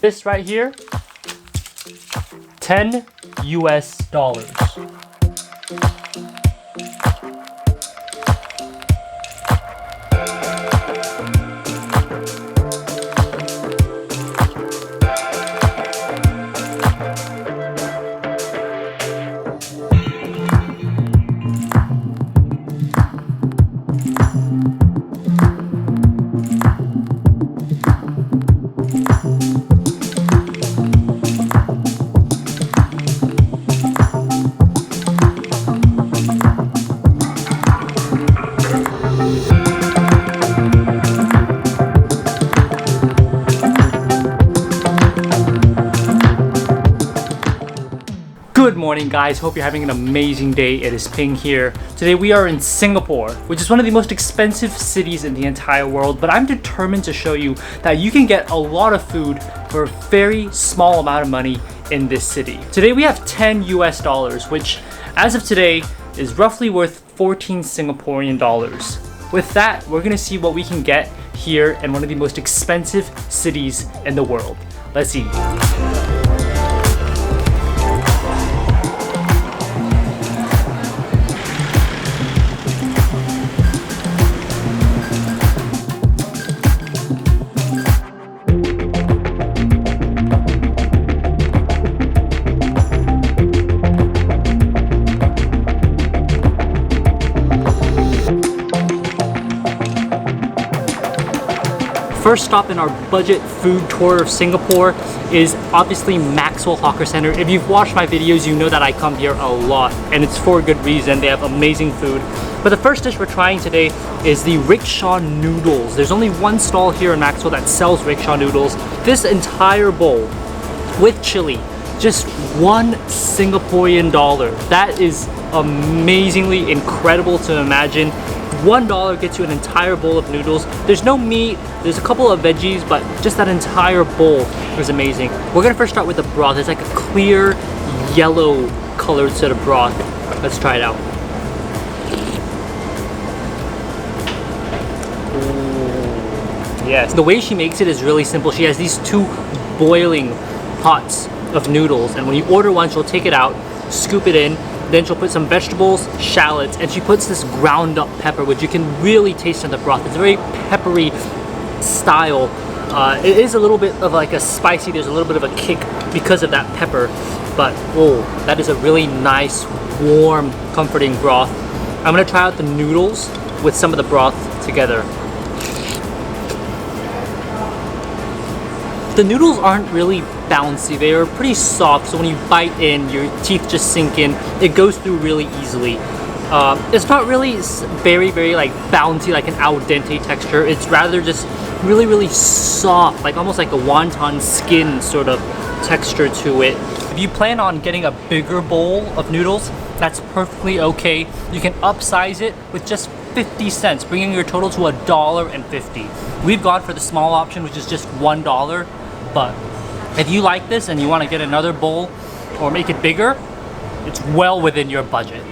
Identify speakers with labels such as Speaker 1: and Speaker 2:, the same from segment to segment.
Speaker 1: This right here, $10 US. Good morning guys, hope you're having an amazing day. It is Ping here. Today we are in Singapore, which is one of the most expensive cities in the entire world, but I'm determined to show you that you can get a lot of food for a very small amount of money in this city. Today we have $10 US, which as of today is roughly worth 14 Singaporean dollars. With that, we're gonna see what we can get here in one of the most expensive cities in the world. Let's see. First stop in our budget food tour of Singapore is obviously Maxwell Hawker Center. If you've watched my videos, you know that I come here a lot, and it's for a good reason. They have amazing food. But the first dish we're trying today is the rickshaw noodles. There's only one stall here in Maxwell that sells rickshaw noodles. This entire bowl with chili, just $1 Singaporean dollar. That is amazingly incredible to imagine. $1 gets you an entire bowl of noodles. There's no meat, there's a couple of veggies, but just that entire bowl is amazing. We're gonna first start with the broth. It's like a clear yellow colored sort of broth. Let's try it out. Ooh, yes. The way she makes it is really simple. She has these two boiling pots of noodles, and when you order one, she'll take it out, scoop it in, then she'll put some vegetables, shallots, and she puts this ground up pepper, which you can really taste in the broth. It's a very peppery style. It is a little bit of like a spicy, there's a little bit of a kick because of that pepper, but oh, that is a really nice, warm, comforting broth. I'm gonna try out the noodles with some of the broth together. The noodles aren't really bouncy, they are pretty soft, so when you bite in, your teeth just sink in. It goes through really easily. It's not really very like bouncy, like an al dente texture. It's rather just really soft, like almost like a wonton skin sort of texture to it. If you plan on getting a bigger bowl of noodles, that's perfectly okay. You can upsize it with just 50 cents, bringing your total to $1.50. We've gone for the small option, which is just $1. But if you like this and you want to get another bowl or make it bigger, it's well within your budget.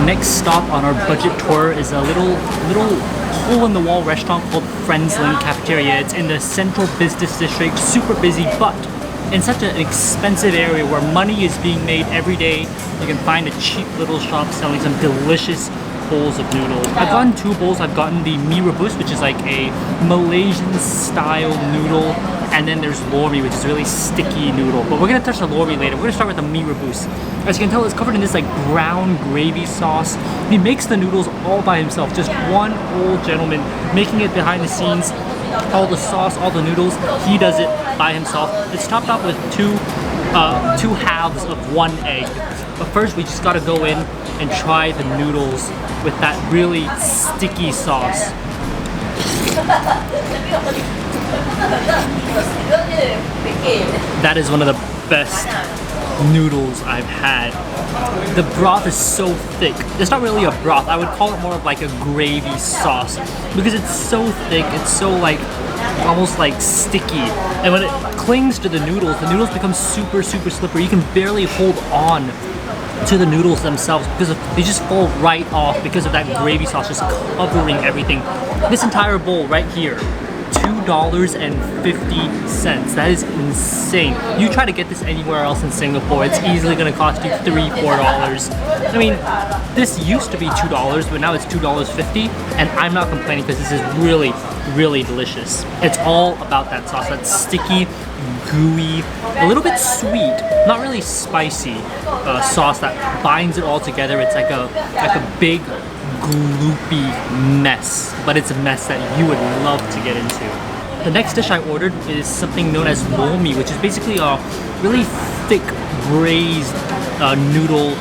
Speaker 1: Next stop on our budget tour is a little hole-in-the-wall restaurant called Lim Cafeteria. It's in the central business district, super busy, but in such an expensive area where money is being made every day. You can find a cheap little shop selling some delicious bowls of noodles. I've gotten two bowls. I've gotten the mee rebus, which is like a Malaysian style noodle, and then there's lor mee, which is a really sticky noodle. But we're gonna touch the lor mee later. We're gonna start with the mee rebus. As you can tell, it's covered in this like brown gravy sauce. He makes the noodles all by himself, just one old gentleman making it behind the scenes. All the sauce, all the noodles, he does it by himself. It's topped off with two halves of one egg. But first, we just gotta go in and try the noodles with that really sticky sauce. That is one of the best noodles I've had. The broth is so thick. It's not really a broth. I would call it more of like a gravy sauce because it's so thick. It's so like almost like sticky. And when it clings to the noodles become super slippery. You can barely hold on to the noodles themselves because they just fall right off because of that gravy sauce just covering everything. This entire bowl right here, $2.50. That is insane. You try to get this anywhere else in Singapore, it's easily gonna cost you $3-4. I mean, this used to be $2, but now it's $2.50, and I'm not complaining because this is really delicious. It's all about that sauce, that sticky, gooey, a little bit sweet, not really spicy sauce that binds it all together. It's like a big gloopy mess, but it's a mess that you would love to get into. The next dish I ordered is something known as lomi, which is basically a really thick braised noodle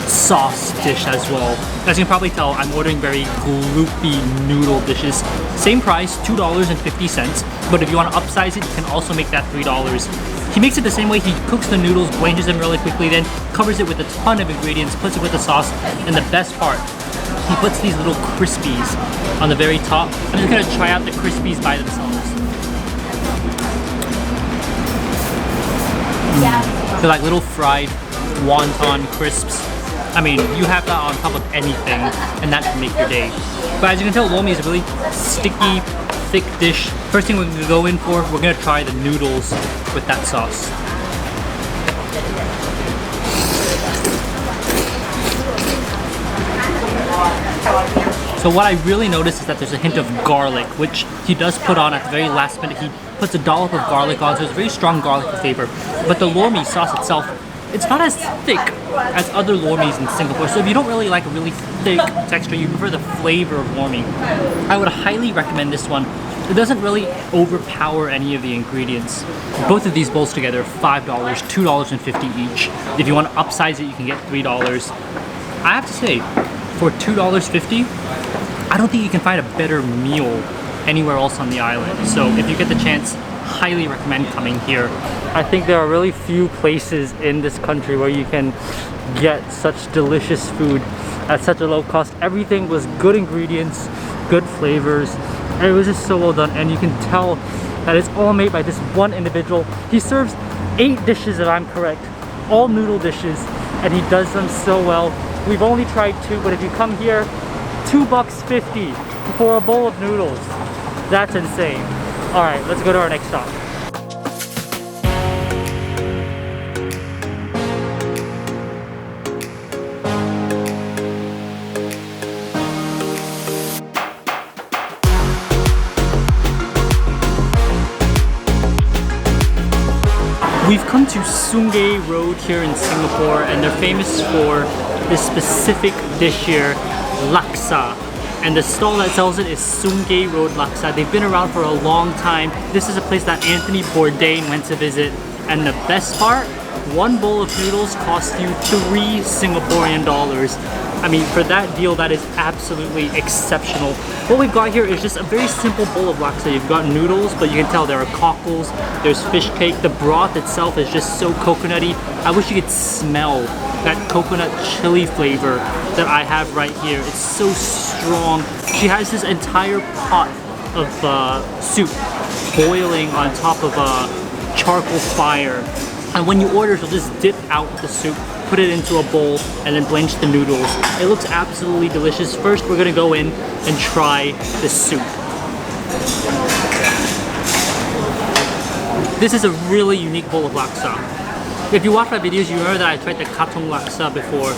Speaker 1: sauce dish as well. As you can probably tell, I'm ordering very gloopy noodle dishes. Same price, $2.50, but if you want to upsize it, you can also make that $3. He makes it the same way. He cooks the noodles, blanches them really quickly, then covers it with a ton of ingredients, puts it with the sauce, and the best part, he puts these little crispies on the very top. I'm just gonna try out the crispies by themselves. They're like little fried wonton crisps. I mean, you have that on top of anything, and that can make your day. But as you can tell, lomi is a really sticky, thick dish. First thing we're gonna go in for, we're gonna try the noodles with that sauce. So what I really noticed is that there's a hint of garlic, which he does put on at the very last minute. He puts a dollop of garlic on, so it's a very strong garlic flavor. But the lomi sauce itself, it's not as thick as other lomis in Singapore. So if you don't really like a really thick texture, you prefer the flavor of lomi, I would highly recommend this one. It doesn't really overpower any of the ingredients. Both of these bowls together, $5, $2.50 each. If you want to upsize it, you can get $3. I have to say, for $2.50, I don't think you can find a better meal anywhere else on the island. So if you get the chance, highly recommend coming here. I think there are really few places in this country where you can get such delicious food at such a low cost. Everything was good ingredients, good flavors. It was just so well done, and you can tell that it's all made by this one individual. He serves 8 dishes, if I'm correct, all noodle dishes, and he does them so well. We've only tried 2, but if you come here, $2.50 for a bowl of noodles. That's insane. All right, let's go to our next stop. We've come to Sungei Road here in Singapore, and they're famous for this specific dish here, Laksa. And the stall that sells it is Sungei Road Laksa. They've been around for a long time. This is a place that Anthony Bourdain went to visit. And the best part, one bowl of noodles costs you $3 Singaporean dollars. I mean, for that deal, that is absolutely exceptional. What we've got here is just a very simple bowl of laksa. You've got noodles, but you can tell there are cockles, there's fish cake. The broth itself is just so coconutty. I wish you could smell that coconut chili flavor that I have right here. It's so strong. She has this entire pot of soup boiling on top of a charcoal fire. And when you order, she'll just dip out the soup, put it into a bowl, and then blanch the noodles. It looks absolutely delicious. First, we're gonna go in and try the soup. This is a really unique bowl of laksa. If you watch my videos, you remember that I tried the katong laksa before.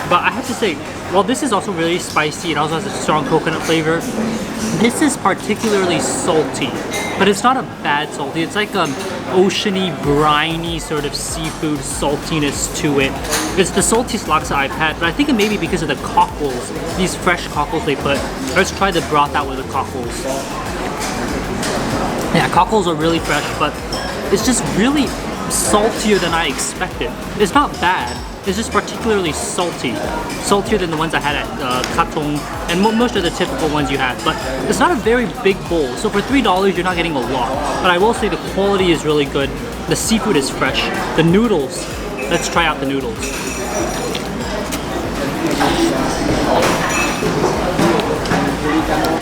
Speaker 1: But I have to say, while this is also really spicy, it also has a strong coconut flavor, this is particularly salty. But it's not a bad salty. It's like an oceany, briny sort of seafood saltiness to it. It's the saltiest laksa I've had, but I think it may be because of the cockles, these fresh cockles they put. Let's try the broth out with the cockles. Yeah, cockles are really fresh, but it's just really saltier than I expected. It's not bad, it's just particularly salty. Saltier than the ones I had at Katong and most of the typical ones you have. But it's not a very big bowl, so for $3 you're not getting a lot. But I will say the quality is really good. The seafood is fresh. The noodles, Let's try out the noodles.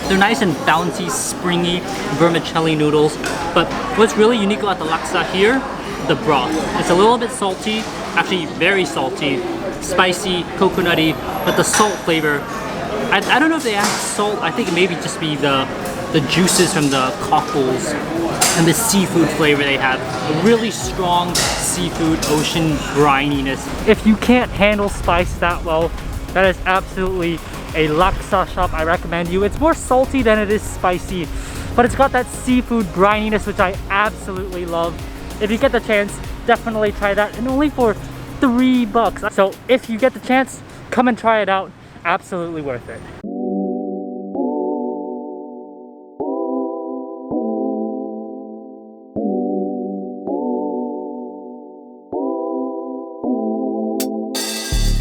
Speaker 1: They're nice and bouncy, springy vermicelli noodles. But what's really unique about the laksa here, the broth. It's a little bit salty, actually very salty, spicy, coconutty, but the salt flavor, I don't know if they add salt. I think it maybe just be the juices from the cockles and the seafood flavor they have. A really strong seafood ocean brininess. If you can't handle spice that well, that is absolutely a laksa shop I recommend you. It's more salty than it is spicy, but it's got that seafood brininess which I absolutely love. If you get the chance, definitely try that, and only for $3. So if you get the chance, come and try it out. Absolutely worth it.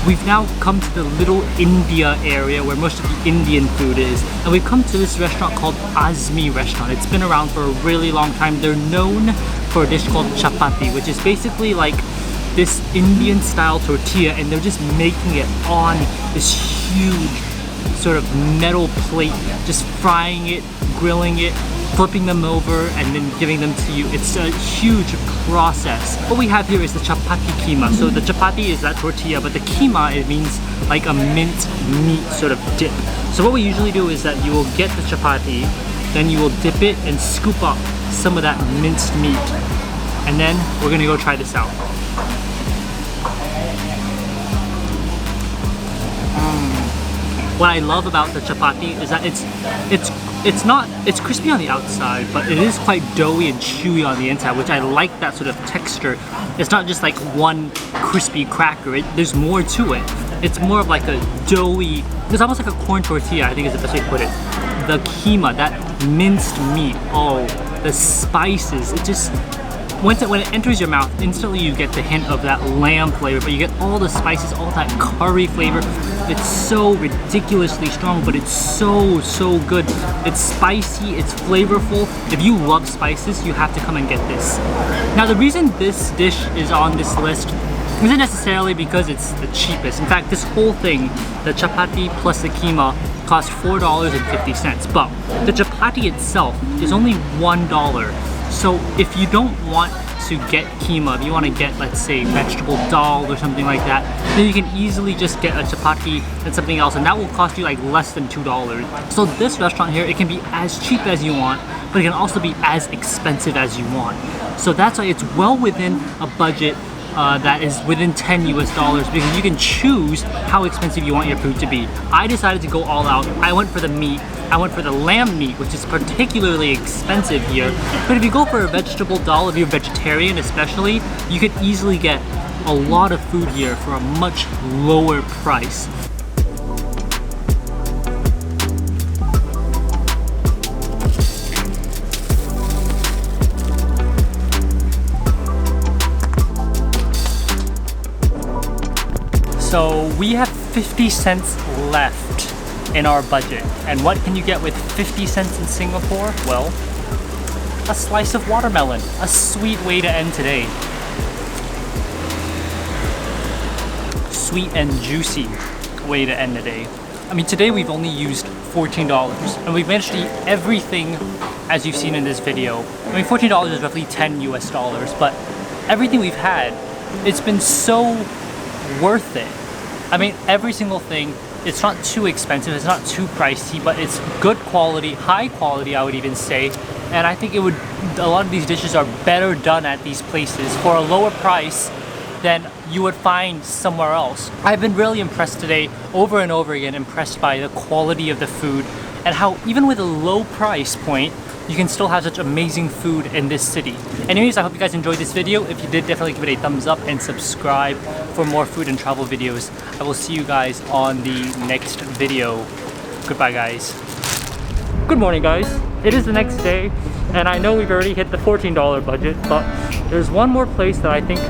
Speaker 1: We've now come to the Little India area where most of the Indian food is, and we've come to this restaurant called Asmi Restaurant. It's been around for a really long time. They're known for a dish called chapati, which is basically like this Indian style tortilla, and they're just making it on this huge sort of metal plate, just frying it, grilling it, flipping them over, and then giving them to you. It's a huge process. What we have here is the chapati keema. So the chapati is that tortilla, but the keema, it means like a minced meat sort of dip. So what we usually do is that you will get the chapati, then you will dip it and scoop up some of that minced meat. And then we're gonna go try this out. What I love about the chapati is that it's crispy on the outside, but it is quite doughy and chewy on the inside, which I like that sort of texture. It's not just like one crispy cracker, there's more to it. It's more of like a doughy, it's almost like a corn tortilla, I think is the best way to put it. The keema, that minced meat, oh, the spices, it just, when it enters your mouth, instantly you get the hint of that lamb flavor, but you get all the spices, all that curry flavor. It's so ridiculously strong, but it's so good. It's spicy, it's flavorful. If you love spices, you have to come and get this. Now the reason this dish is on this list isn't necessarily because it's the cheapest. In fact, this whole thing, the chapati plus the keema, costs $4.50, but the chapati itself is only $1. So if you don't want to get keema, if you want to get, let's say, vegetable dal or something like that, then you can easily just get a chapati and something else, and that will cost you like less than $2. So this restaurant here, it can be as cheap as you want, but it can also be as expensive as you want. So that's why it's well within a budget that is within $10 US, because you can choose how expensive you want your food to be. I decided to go all out. I went for the meat. I went for the lamb meat, which is particularly expensive here. But if you go for a vegetable dal, if you're vegetarian especially, you could easily get a lot of food here for a much lower price. So we have 50 cents left in our budget. And what can you get with 50 cents in Singapore? Well, a slice of watermelon. A sweet way to end today. Sweet and juicy way to end the day. I mean, today we've only used $14 and we've managed to eat everything as you've seen in this video. I mean, $14 is roughly $10 US, but everything we've had, it's been so worth it. I mean, every single thing, it's not too expensive, it's not too pricey, but it's good quality, high quality I would even say. And I think a lot of these dishes are better done at these places for a lower price than you would find somewhere else. I've been really impressed today, over and over again, impressed by the quality of the food and how even with a low price point, you can still have such amazing food in this city. Anyways, I hope you guys enjoyed this video. If you did, definitely give it a thumbs up and subscribe for more food and travel videos. I will see you guys on the next video. Goodbye, guys. Good morning, guys. It is the next day, and I know we've already hit the $14 budget, but there's one more place that I think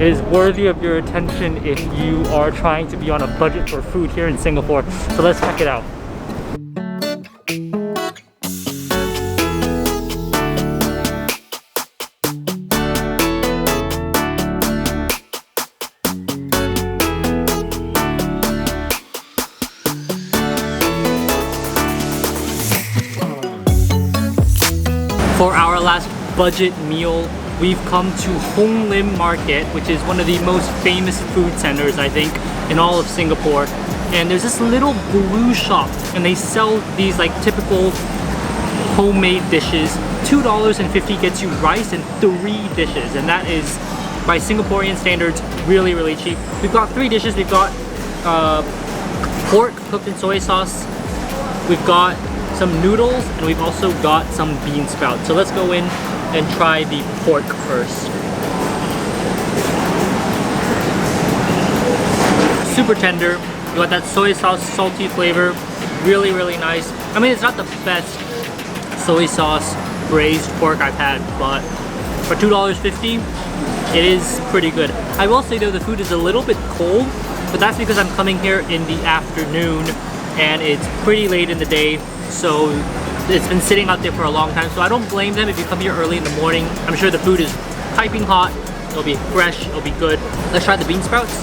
Speaker 1: is worthy of your attention if you are trying to be on a budget for food here in Singapore. So let's check it out. our last budget meal. We've come to Lim Market, which is one of the most famous food centers, I think, in all of Singapore. And there's this little blue shop, and they sell these like typical homemade dishes. $2.50 gets you rice and 3 dishes, and that is, by Singaporean standards, really, really cheap. We've got 3 dishes. We've got pork cooked in soy sauce. We've got some noodles, and we've also got some bean sprouts. So let's go in and try the pork first. Super tender. You got that soy sauce salty flavor. Really, really nice. I mean, it's not the best soy sauce braised pork I've had, but for $2.50, it is pretty good. I will say though, the food is a little bit cold, but that's because I'm coming here in the afternoon and it's pretty late in the day, so it's been sitting out there for a long time. So I don't blame them if you come here early in the morning. I'm sure the food is piping hot, it'll be fresh, it'll be good. Let's try the bean sprouts.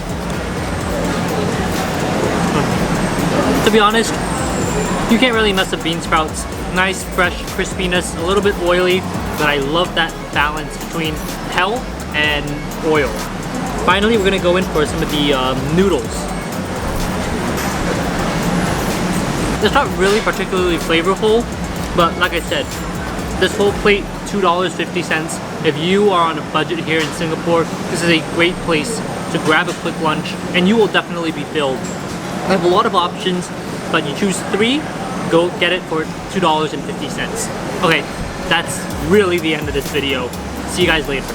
Speaker 1: To be honest, you can't really mess up bean sprouts. Nice, fresh crispiness, a little bit oily, but I love that balance between health and oil. Finally, we're gonna go in for some of the noodles. It's not really particularly flavorful, but like I said, this whole plate, $2.50. If you are on a budget here in Singapore, this is a great place to grab a quick lunch, and you will definitely be filled. I have a lot of options, but you choose 3, go get it for $2.50. Okay, that's really the end of this video. See you guys later.